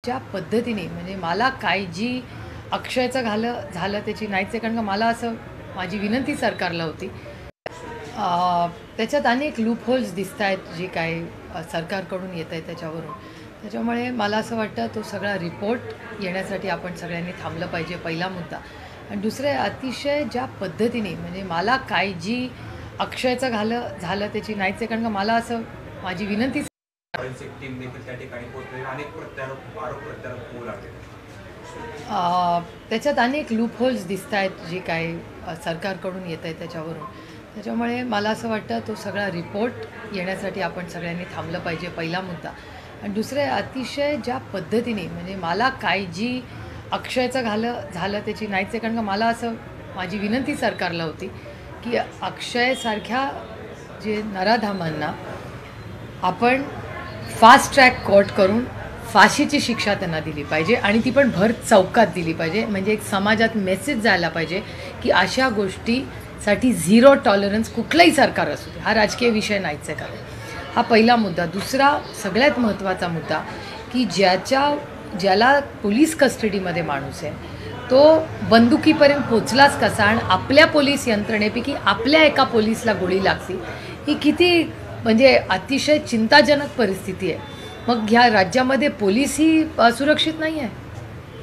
ज्या पद्धतीने म्हणजे मला काय जी अक्षयचं झालं त्याची नाहीच आहे, कारण का मला असं माझी विनंती सरकारला होती. त्याच्यात अनेक लूप होल्स दिसत आहेत जे काय सरकारकडून येत आहे त्याच्यावरून. त्याच्यामुळे मला असं वाटतं तो सगळा रिपोर्ट येण्यासाठी आपण सगळ्यांनी थांबलं पाहिजे, पहिला मुद्दा. आणि दुसरे, अतिशय ज्या पद्धतीने म्हणजे मला काय जी अक्षयचं झालं त्याची नाहीच आहे, कारण का मला असं माझी विनंती फॉरेन्सिक टीम देखील त्या ठिकाणी पोहोचले, अनेक आरोप प्रत्यारोप होऊ लागले. त्याच्यात अनेक लूप होल्स दिसत आहेत जे काय सरकारकडून येत आहे त्याच्यावरून. त्याच्यामुळे मला असं वाटतं तो सगळा रिपोर्ट येण्यासाठी आपण सगळ्यांनी थांबलं पाहिजे, पहिला मुद्दा. आणि दुसरे, अतिशय ज्या पद्धतीने म्हणजे मला काय जी अक्षयचं झालं त्याची नाहीच आहे, कारण का मला असं माझी विनंती सरकारला होती की अक्षयसारख्या जे नराधामांना आपण फास्ट ट्रॅक कोर्ट करून फाशीची शिक्षा त्यांना दिली पाहिजे आणि ती पण भर चौकात दिली पाहिजे. म्हणजे एक समाजात मेसेज जायला पाहिजे की अशा गोष्टीसाठी झिरो टॉलरन्स कुठलंही सरकार असू दे, हा राजकीय विषय नाहीच आहे. कारण हा पहिला मुद्दा. दुसरा सगळ्यात महत्त्वाचा मुद्दा की ज्याला पोलीस कस्टडीमध्ये माणूस आहे तो बंदुकीपर्यंत पोचलाच कसा, आणि आपल्या पोलीस यंत्रणेपैकी आपल्या एका पोलीसला गोळी लागते, ही किती म्हणजे अतिशय चिंताजनक परिस्थिती आहे. मग ह्या राज्यामध्ये पोलीसही सुरक्षित नाही आहे.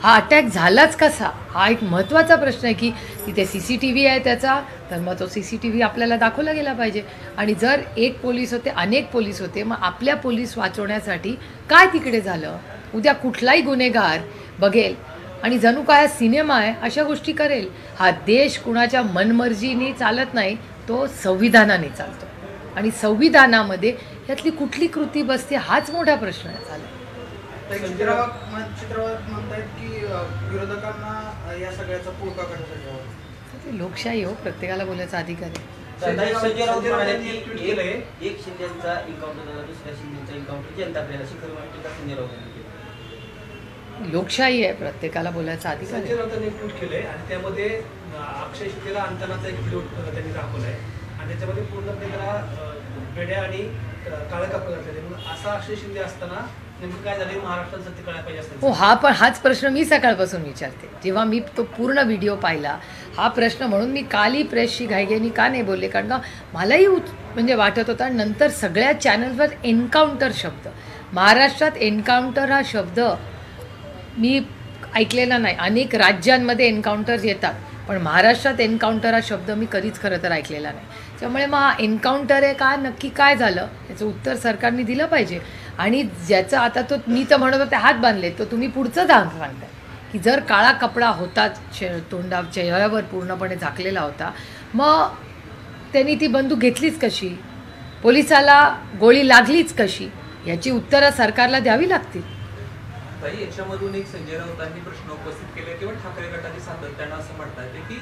हा अटॅक झालाच कसा, हा एक महत्त्वाचा प्रश्न आहे. की तिथे CCTV आहे त्याचा, तर मग तो CCTV आपल्याला दाखवला गेला पाहिजे. आणि जर एक पोलीस होते, अनेक पोलीस होते, मग आपल्या पोलीस वाचवण्यासाठी काय तिकडे झालं. उद्या कुठलाही गुन्हेगार बघेल आणि जणू काय सिनेमा आहे अशा गोष्टी करेल. हा देश कुणाच्या मनमर्जीने चालत नाही, तो संविधानाने चालतो. आणि संविधानामध्ये यातली कुठली कृती बसते, हाच मोठा प्रश्न झाला. चित्रवाद म्हणतायत की विरोधकांना या सगळ्याचा पुळका करण्यासाठी हवा. लोकशाही हो, प्रत्येकाला बोलायचा अधिकार आहे. एक शिंदेचा एन्काउंटर झाला, दुसऱ्या शिंदेचा एन्काउंटर जनता आपल्याला शिखर मांडली का संजय राऊतांनी केलं. लोकशाही आहे, प्रत्येकाला बोलायचा अधिकार आहे. संजय राऊतांनी एक ट्विट केलंय आणि त्यामध्ये अक्षय शिंदेला अंतनाचा एक व्हिडिओ त्यांनी दाखवलाय आणि त्याच्यामध्ये पूर्णपणे त्याला बेड्या आणि काळं कापड घातलेले. म्हणून असा अक्षय शिंदे असताना नेमकं काय झालं महाराष्ट्रात सत्य कळायला पाहिजे असतं. हो, हाच प्रश्न मी सकाळपासून विचारते. जेव्हा मी तो पूर्ण व्हिडिओ पाहिला हा प्रश्न, म्हणून मी कालही प्रेसशी घाईघाईनी का नाही बोलले, कारण का मलाही म्हणजे वाटत होता. नंतर सगळ्या चॅनल्सवर एन्काउंटर शब्द, महाराष्ट्रात एन्काउंटर हा शब्द मी ऐकलेला नाही. अनेक राज्यांमध्ये एन्काउंटर्स येतात, पण महाराष्ट्रात एन्काउंटर हा शब्द मी कधीच खरं तर ऐकलेला नाही. त्यामुळे मग हा एन्काउंटर आहे का, नक्की काय झालं याचं उत्तर सरकारने दिलं पाहिजे. आणि ज्याचं आता तो मी तर म्हणत होते हात बांधले, तो तुम्ही पुढचं सांगताय की जर काळा कपडा होता चेहऱ्यावर पूर्णपणे झाकलेला होता, मग त्यांनी ती बंदूक घेतलीच कशी, पोलिसाला गोळी लागलीच कशी, याची उत्तरं सरकारला द्यावी लागतील. ताई, याच्यामधून एक संजय राऊतांनी प्रश्न उपस्थित केले किंवा ठाकरे गटाने सातत्यानं असं म्हणतात की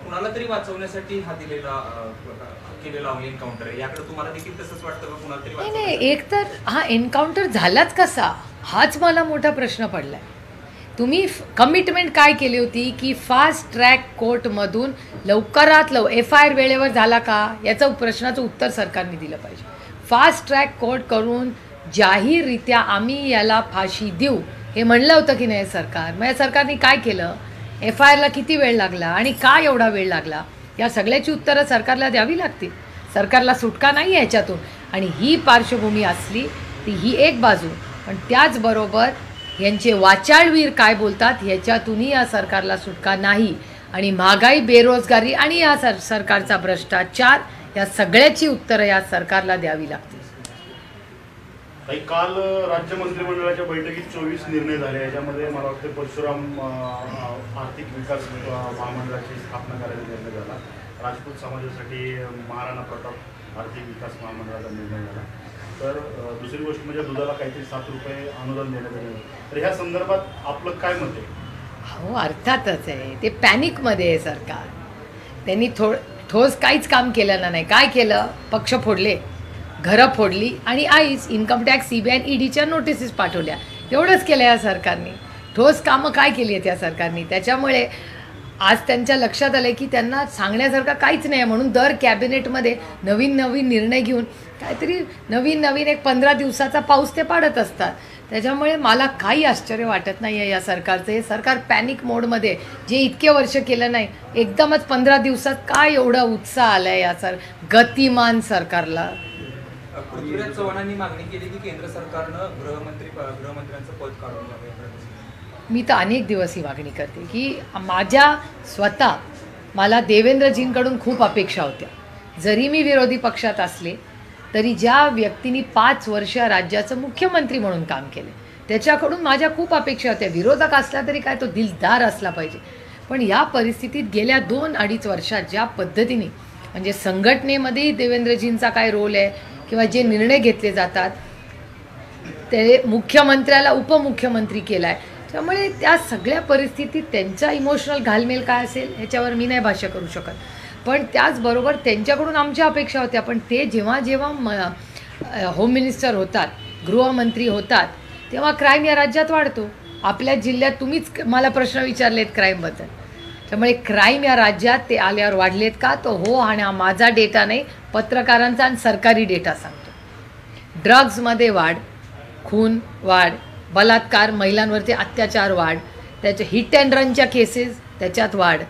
कुणाला तरी वाचवण्यासाठी हा केलेला एन्काउंटर आहे. याकडे तुम्हाला देखील तसंच वाटतं का, कुणाला तरी नाही, एक तर हा एन्काउंटर झालाच कसा, हाच मला मोठा प्रश्न पडलाय. तुम्ही कमिटमेंट काय केली होती की फास्ट ट्रॅक कोर्टमधून लवकरात FIR वेळेवर झाला का, याचं प्रश्नाचं उत्तर सरकारने दिलं पाहिजे. फास्ट ट्रॅक कोर्ट करून जाहीररित्या आम्ही याला फाशी देऊ हे म्हणलं होतं की नाही सरकार. मग या सरकारने काय केलं, FIRला किती वेळ लागला आणि का एवढा वेळ लागला, या सगळ्याची उत्तरं सरकारला द्यावी लागतील. सरकारला सुटका नाही आहे याच्यातून. आणि ही पार्श्वभूमी असली ती ही एक बाजू, पण त्याचबरोबर यांचे वाचाळवीर काय बोलतात ह्याच्यातूनही या सरकारला सुटका नाही. आणि महागाई, बेरोजगारी आणि या सरकारचा भ्रष्टाचार, या सगळ्याची उत्तरं या सरकारला द्यावी लागतील. काल राज्य मंत्रिमंडळाच्या बैठकीत 24 निर्णय झाले. याच्यामध्ये मला वाटतं परशुराम आर्थिक विकास महामंडळाची स्थापना करायचा निर्णय झाला. राजपूत समाजासाठी महाराणा प्रताप आर्थिक विकास महामंडळाचा निर्णय झाला. तर दुसरी गोष्ट म्हणजे दुधाला काहीतरी 7 रुपये अनुदान देण्यात आलं. तर ह्या संदर्भात आपलं काय मत आहे? हो, अर्थातच आहे. ते पॅनिकमध्ये आहे सरकार. त्यांनी ठोस काहीच काम केलं नाही. काय केलं, पक्ष फोडले, घरं फोडली आणि आईच इन्कम टॅक्स, CBI आणि EDच्या नोटिसेस पाठवल्या. एवढंच केलं या सरकारने. ठोस कामं काय केली आहेत या सरकारने. त्याच्यामुळे आज त्यांच्या लक्षात आलं की त्यांना सांगण्यासारखं काहीच नाही. म्हणून दर कॅबिनेटमध्ये नवीन निर्णय घेऊन काहीतरी नवीन एक 15 दिवसाचा पाऊस ते पाडत असतात. त्याच्यामुळे मला काही आश्चर्य वाटत नाही आहे या सरकारचं. हे सरकार पॅनिक मोडमध्ये, जे इतके वर्ष केलं नाही, एकदमच 15 दिवसात काय एवढा उत्साह आला आहे या गतिमान सरकारला. पृथ्वीराज चव्हाणांनी मागणी केली की केंद्र सरकारनं गृहमंत्र्यांचं पद काढून घ्यावं. मी तर अनेक दिवस ही मागणी करते की मला देवेंद्रजींकडून खूप अपेक्षा होत्या. जरी मी विरोधी पक्षात असले तरी ज्या व्यक्तींनी 5 वर्ष राज्याचं मुख्यमंत्री म्हणून काम केले त्याच्याकडून माझ्या खूप अपेक्षा होत्या. विरोधक असला तरी काय, तो दिलदार असला पाहिजे. पण या परिस्थितीत गेल्या 2-2.5 वर्षात ज्या पद्धतीने, म्हणजे संघटनेमध्येही देवेंद्रजींचा काय रोल आहे किंवा जे निर्णय घेतले जातात ते मुख्यमंत्र्याला उपमुख्यमंत्री केला आहे, त्यामुळे त्या सगळ्या परिस्थितीत त्यांचा इमोशनल घालमेल काय असेल ह्याच्यावर मी नाही भाष्य करू शकत. पण त्याचबरोबर त्यांच्याकडून आमच्या अपेक्षा होत्या. पण ते जेव्हा होम मिनिस्टर होतात, गृहमंत्री होतात, तेव्हा क्राईम या राज्यात वाढतो. आपल्या जिल्ह्यात तुम्हीच मला प्रश्न विचारलेत क्राईमबद्दल. त्यामुळे क्राईम या राज्यात ते आल्यावर वाढलेत का? तो हो, आणि हा माझा डेटा नाही, पत्रकारांचा आणि सरकारी डेटा सांगतो. ड्रग्जमध्ये वाढ, खून वाढ, बलात्कार, महिलांवरचे अत्याचार वाढ, त्याचे हिट अँड रनच्या केसेस त्याच्यात वाढ.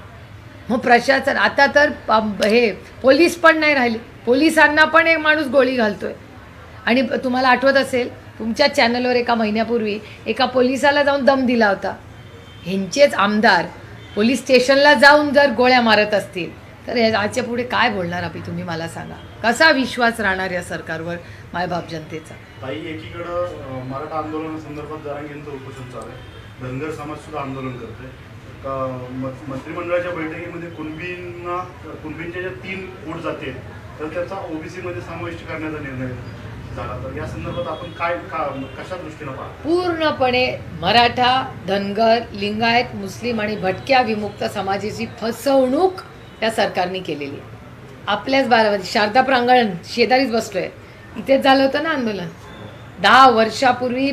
मग प्रशासन आता तर हे पोलीस पण नाही राहिले, पोलिसांना पण एक माणूस गोळी घालतोय. आणि तुम्हाला आठवत असेल तुमच्या चॅनलवर एका महिन्यापूर्वी एका पोलिसाला जाऊन दम दिला होता. ह्यांचेच आमदार पोलीस स्टेशनला जाऊन जर गोळ्या मारत असतील तर याच्या पुढे काय बोलणार अभि? तुम्ही मला सांगा, कसा विश्वास राहणार या सरकारवर मायबाप जनतेचा? ताई, एकीकडं मराठा आंदोलनासंदर्भात जरांगेंचं उपोषण चालू आहे, धनगर समाज सुद्धा आंदोलन करतोय. मंत्रिमंडळाच्या बैठकीमध्ये कुणबींच्या ज्या 3 वोट जाते तर त्याचा ओबीसी मध्ये समाविष्ट करण्याचा निर्णय झाला. तर या संदर्भात आपण कशा दृष्टीनं पाहतो? पूर्णपणे मराठा, धनगर, लिंगायत, मुस्लिम आणि भटक्या विमुक्त समाजाची फसवणूक या सरकारने केलेली. आपल्याच बारामती शारदा प्रांगण शेजारीच बसलोय, इथेच झालं होतं ना आंदोलन. 10 वर्षापूर्वी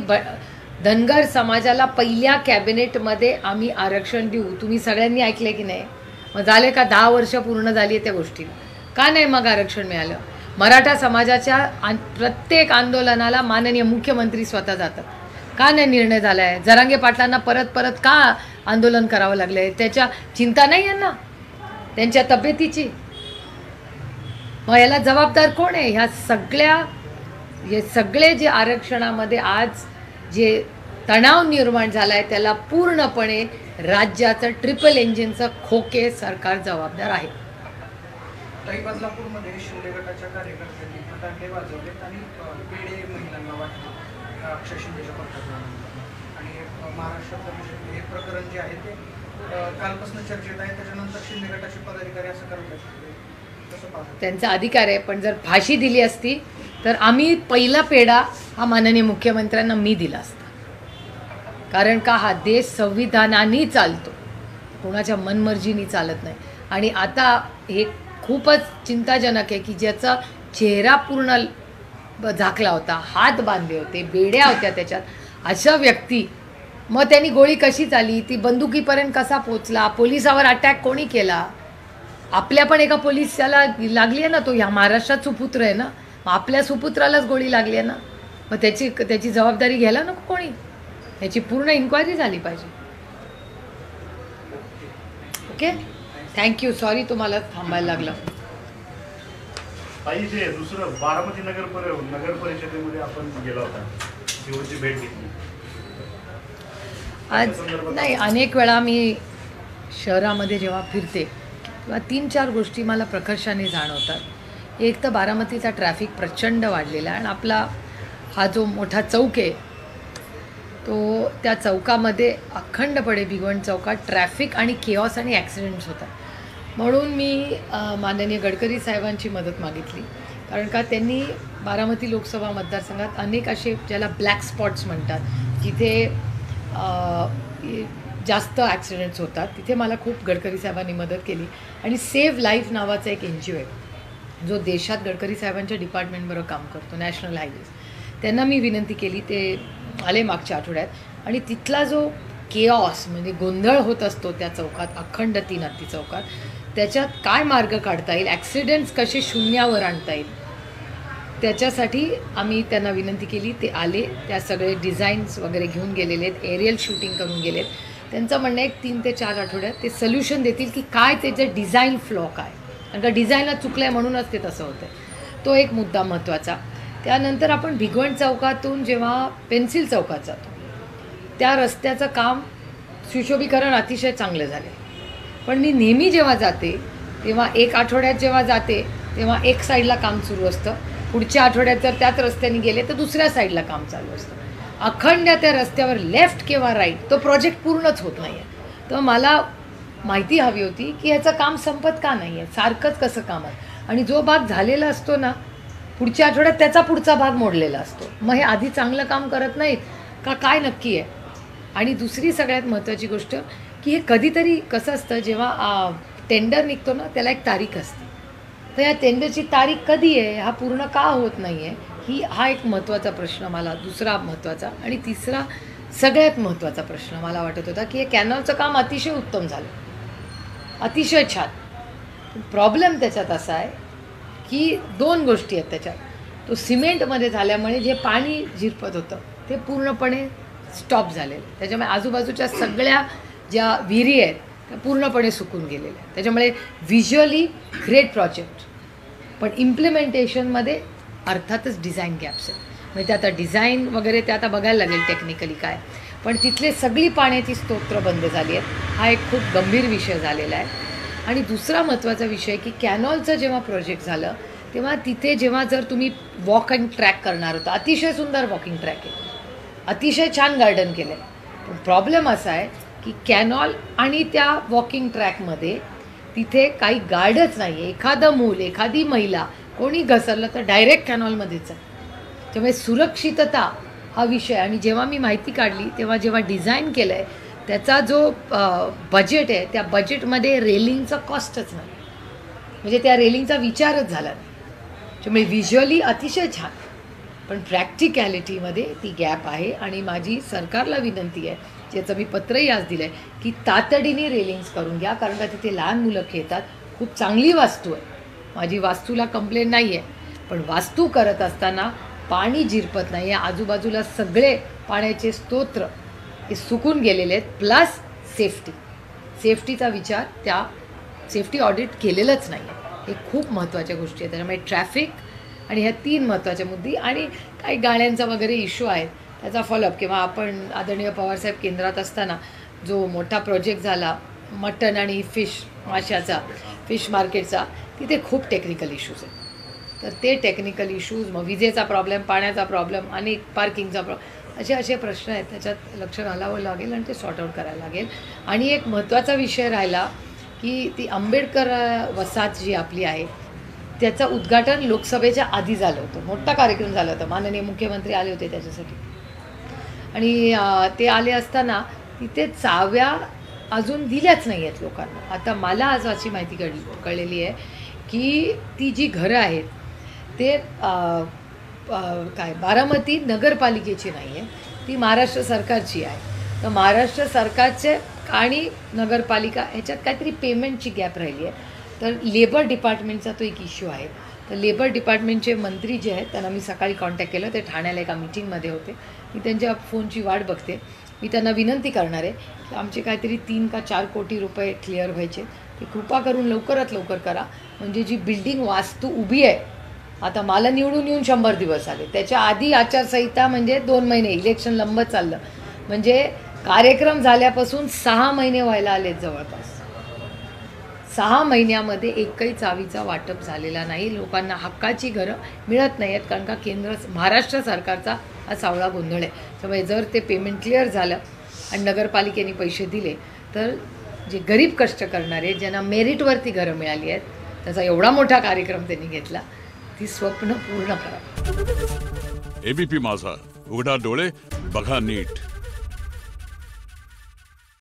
धनगर समाजाला पहिल्या कॅबिनेटमध्ये आम्ही आरक्षण देऊ, तुम्ही सगळ्यांनी ऐकले की नाही? मग झाले का? 10 वर्ष पूर्ण झाली आहे त्या गोष्टीला. का नाही मग आरक्षण मिळालं? मराठा समाजाच्या प्रत्येक आंदोलनाला माननीय मुख्यमंत्री स्वतः जातात. का नाही निर्णय झाला आहे? जरांगे पाटलांना परत परत का आंदोलन करावं लागलं आहे? त्याच्या चिंता नाही आहे ना त्यांच्या तब्येतीची? मग याला जबाबदार कोण आहे? हे सगळे जे आरक्षणामध्ये आज जे तणाव निर्माण झाला आहे त्याला पूर्णपणे राज्याचं ट्रिपल इंजिनचं खोके सरकार जबाबदार आहे. काही बदलापूरमध्ये शिंदे गटाच्या कार्यकर्त्यांनी फटाके वाजवलेत आणि पेढे महिलांना वाटले अक्षय शिंदेच्या पक्षात. आणि महाराष्ट्रातलं हे प्रकरण जे आहे ते कालपासून चर्चेत आहे. त्याच्यानंतर शिंदे गटाचे पदाधिकारी असं करत आहेत, कसं पाहतात? त्यांचा अधिकार आहे. पण जर फाशी दिली असती तर आम्ही पहिला पेढा हा माननीय मुख्यमंत्र्यांना मी दिला असता. कारण का हा देश संविधानाने चालतो, कोणाच्या मनमर्जीने चालत नाही. आणि आता हे खूपच चिंताजनक आहे की ज्याचा चेहरा पूर्ण झाकला होता, हात बांधले होते, बेड्या होत्या त्याच्यात, अशा व्यक्ती, मग त्यांनी गोळी कशी चाली, ती बंदुकीपर्यंत कसा पोचला, पोलिसावर अटॅक कोणी केला? आपल्या पण एका पोलिसाला लागली आहे ना, तो ह्या महाराष्ट्रात सुपुत्र आहे ना, मग आपल्या सुपुत्रालाच गोळी लागली आहे ना, मग त्याची जबाबदारी घ्यायला नको कोणी? याची पूर्ण इन्क्वायरी झाली पाहिजे. Okay, thank you. सॉरी तुम्हाला थांबायला लागलं. ताई, जे दुसरं बारामती नगर परिषदेमध्ये आपण गेला होता, शिवची भेट घेतली आज नाही, अनेक वेळा मी शहरामध्ये जेव्हा फिरते तेव्हा 3-4 गोष्टी मला प्रकर्षाने जाणवतात. एक तर बारामतीचा ट्रॅफिक प्रचंड वाढलेला आहे आणि आपला हा जो मोठा चौक आहे तो त्या चौकामध्ये अखंडपणे भिगवण चौकात ट्रॅफिक आणि केऑस आणि ॲक्सिडेंट्स होतात. म्हणून मी माननीय गडकरी साहेबांची मदत मागितली. कारण का त्यांनी बारामती लोकसभा मतदारसंघात अनेक असे ज्याला ब्लॅक स्पॉट्स म्हणतात, जिथे जास्त ॲक्सिडेंट्स होतात, तिथे मला खूप गडकरी साहेबांनी मदत केली. आणि सेव्ह लाईफ नावाचा एक NGO आहे जो देशात गडकरी साहेबांच्या डिपार्टमेंटबरोबर काम करतो, नॅशनल हायवेज. त्यांना मी विनंती केली, ते आले मागच्या आठवड्यात. आणि तिथला जो केऑस म्हणजे गोंधळ होत असतो त्या चौकात, अखंड 3 हत्ती चौकात, त्याच्यात काय मार्ग काढता येईल, ॲक्सिडेंट्स कसे शून्यावर आणता येईल, त्याच्यासाठी आम्ही त्यांना विनंती केली, ते आले, त्या सगळे डिझाईन्स वगैरे घेऊन गेलेले आहेत, एरियल शूटिंग करून गेलेत. त्यांचं म्हणणं आहे 3 ते 4 आठवड्यात ते सोल्युशन देतील की काय त्याचं डिझाईन फ्लॉ काय, कारण का डिझाईनला चुकलं आहे म्हणूनच ते तसं होतं आहे. तो एक मुद्दा महत्त्वाचा. त्यानंतर आपण भिगवण चौकातून जेव्हा पेन्सिल चौकात जातो त्या रस्त्याचं काम सुशोभीकरण अतिशय चांगलं झालं. पण मी नेहमी जेव्हा जाते तेव्हा 1 आठवड्यात जेव्हा जाते तेव्हा एक साईडला काम सुरू असतं, पुढच्या आठवड्यात जर त्याच रस्त्याने गेले तर दुसऱ्या साईडला काम चालू असतं. अखंड त्या रस्त्यावर लेफ्ट किंवा राईट तो प्रोजेक्ट पूर्णच होत नाही आहे. तर मला माहिती हवी होती की ह्याचं काम संपत का नाही आहे, सारखंच कसं काम आहे. आणि जो भाग झालेला असतो ना पुढच्या आठवड्यात त्याचा पुढचा भाग मोडलेला असतो. मग हे आधी चांगलं काम करत नाहीत का काय नक्की आहे. आणि दुसरी सगळ्यात महत्त्वाची गोष्ट की हे कधीतरी कसं असतं, जेव्हा टेंडर निघतो ना त्याला एक तारीख असते, तर या टेंडरची तारीख कधी आहे, हा पूर्ण का होत नाही आहे, हा एक महत्त्वाचा प्रश्न मला, दुसरा महत्त्वाचा. आणि तिसरा सगळ्यात महत्त्वाचा प्रश्न मला वाटत होता की हे कॅनॉलचं काम अतिशय उत्तम झालं, अतिशय छान. प्रॉब्लेम त्याच्यात असा आहे की 2 गोष्टी आहेत त्याच्यात. तो सिमेंटमध्ये झाल्यामुळे जे पाणी झिरपत होतं ते पूर्णपणे स्टॉप झालेलं. त्याच्यामुळे आजूबाजूच्या सगळ्या ज्या विहिरी आहेत त्या पूर्णपणे सुकून गेलेल्या आहेत. त्याच्यामुळे व्हिज्युअली ग्रेट प्रोजेक्ट, पण इम्प्लिमेंटेशनमध्ये अर्थातच डिझाईन गॅप्स आहेत. म्हणजे ते आता डिझाईन वगैरे ते आता बघायला लागेल टेक्निकली काय, पण तिथले सगळी पाण्याची स्तोत्र बंद झाली आहेत. हा एक खूप गंभीर विषय झालेला आहे. आणि दुसरा महत्त्वाचा विषय की कॅनॉलचं जेव्हा प्रोजेक्ट झालं तेव्हा तिथे जेव्हा जर तुम्ही वॉक अँड ट्रॅक करणार होता, अतिशय सुंदर वॉकिंग ट्रॅक आहे, अतिशय छान गार्डन केलं आहे. पण प्रॉब्लेम असा आहे की कॅनॉल आणि त्या वॉकिंग ट्रॅकमध्ये तिथे काही गार्डच नाही आहे. एखादं मूल, एखादी महिला कोणी घसरलं तर डायरेक्ट कॅनॉलमध्येच आहे. त्यामुळे सुरक्षितता हा विषय. आणि जेव्हा मी माहिती काढली तेव्हा जेव्हा डिझाईन केलं आहे त्याचा जो बजेट आहे त्या बजेटमध्ये रेलिंगचं कॉस्टच नाही, म्हणजे त्या रेलिंगचा विचारच झाला नाही. त्यामुळे व्हिज्युअली अतिशय छान, पण प्रॅक्टिकॅलिटीमध्ये ती गॅप आहे. आणि माझी सरकारला विनंती आहे, ज्याचं मी पत्रही आज दिलं आहे, की तातडीने रेलिंग्स करून घ्या, कारण का तिथे लहान मुलं खेळतात. खूप चांगली वास्तू आहे, माझी वास्तूला कंप्लेंट नाही आहे, पण वास्तू करत असताना पाणी झिरपत नाही आहे. आजूबाजूला सगळे पाण्याचे स्तोत्र हे सुकून गेलेले आहेत. प्लस सेफ्टीचा विचार, त्या सेफ्टी ऑडिट केलेलंच नाही आहे. हे खूप महत्त्वाच्या गोष्टी आहेत. त्याच्यामुळे ट्रॅफिक आणि ह्या 3 महत्त्वाच्या मुद्दे आणि काही गाड्यांचा वगैरे इश्यू आहेत त्याचा फॉलोअप. किंवा आपण आदरणीय पवारसाहेब केंद्रात असताना जो मोठा प्रोजेक्ट झाला मटन आणि माशाचा फिश मार्केटचा, तिथे खूप टेक्निकल इश्यूज आहेत. तर ते टेक्निकल इश्यूज, मग विजेचा प्रॉब्लेम, पाण्याचा प्रॉब्लेम आणि पार्किंगचा प्रॉब्लेम, असे प्रश्न आहेत. त्याच्यात लक्ष घालावं लागेल आणि ते सॉर्ट आऊट करायला लागेल. आणि एक महत्त्वाचा विषय राहिला की ती आंबेडकर वसाहत जी आपली आहे त्याचं उद्घाटन लोकसभेच्या आधी झालं होतं, मोठा कार्यक्रम झाला होता, माननीय मुख्यमंत्री आले होते त्याच्यासाठी. आणि ते आले असताना तिथे चाव्या अजून दिल्याच नाही आहेत लोकांना. आता मला आज अशी माहिती कळलेली आहे की ती जी घरं आहेत ते बारामती नगरपालिकेची नाही आहे, ती महाराष्ट्र सरकारची आहे. तर महाराष्ट्र सरकारचे आणि नगरपालिका ह्याच्यात काहीतरी पेमेंटची गॅप राहिली आहे. तर लेबर डिपार्टमेंटचा तो एक इश्यू आहे. तर लेबर डिपार्टमेंटचे मंत्री जे आहेत त्यांना मी सकाळी कॉन्टॅक्ट केलं, ते ठाण्याला एका मीटिंगमध्ये होते. मी त्यांच्या फोनची वाट बघते. मी त्यांना विनंती करणार आहे की आमचे काहीतरी 3 का 4 कोटी रुपये क्लिअर व्हायचे, ते कृपा करून लवकरात लवकर करा. म्हणजे जी बिल्डिंग वास्तू उभी आहे, आता मला निवडून येऊन 100 दिवस आले, त्याच्या आधी आचारसंहिता म्हणजे 2 महिने, इलेक्शन लंबत चाललं, म्हणजे कार्यक्रम झाल्यापासून 6 महिने व्हायला आलेत जवळपास. 6 महिन्यामध्ये एकही चावीचा वाटप झालेला नाही. लोकांना हक्काची घरं मिळत नाही आहेत, कारण का महाराष्ट्र सरकारचा हा सावळा गोंधळ आहे. त्यामुळे जर ते पेमेंट क्लिअर झालं आणि नगरपालिकेने पैसे दिले तर जे गरीब कष्ट करणारे, ज्यांना मेरिटवरती घरं मिळाली आहेत, त्याचा एवढा मोठा कार्यक्रम त्यांनी घेतला, ती स्वप्न पूर्ण करा. एबीपी माझा, उघडा डोळे बघा नीट.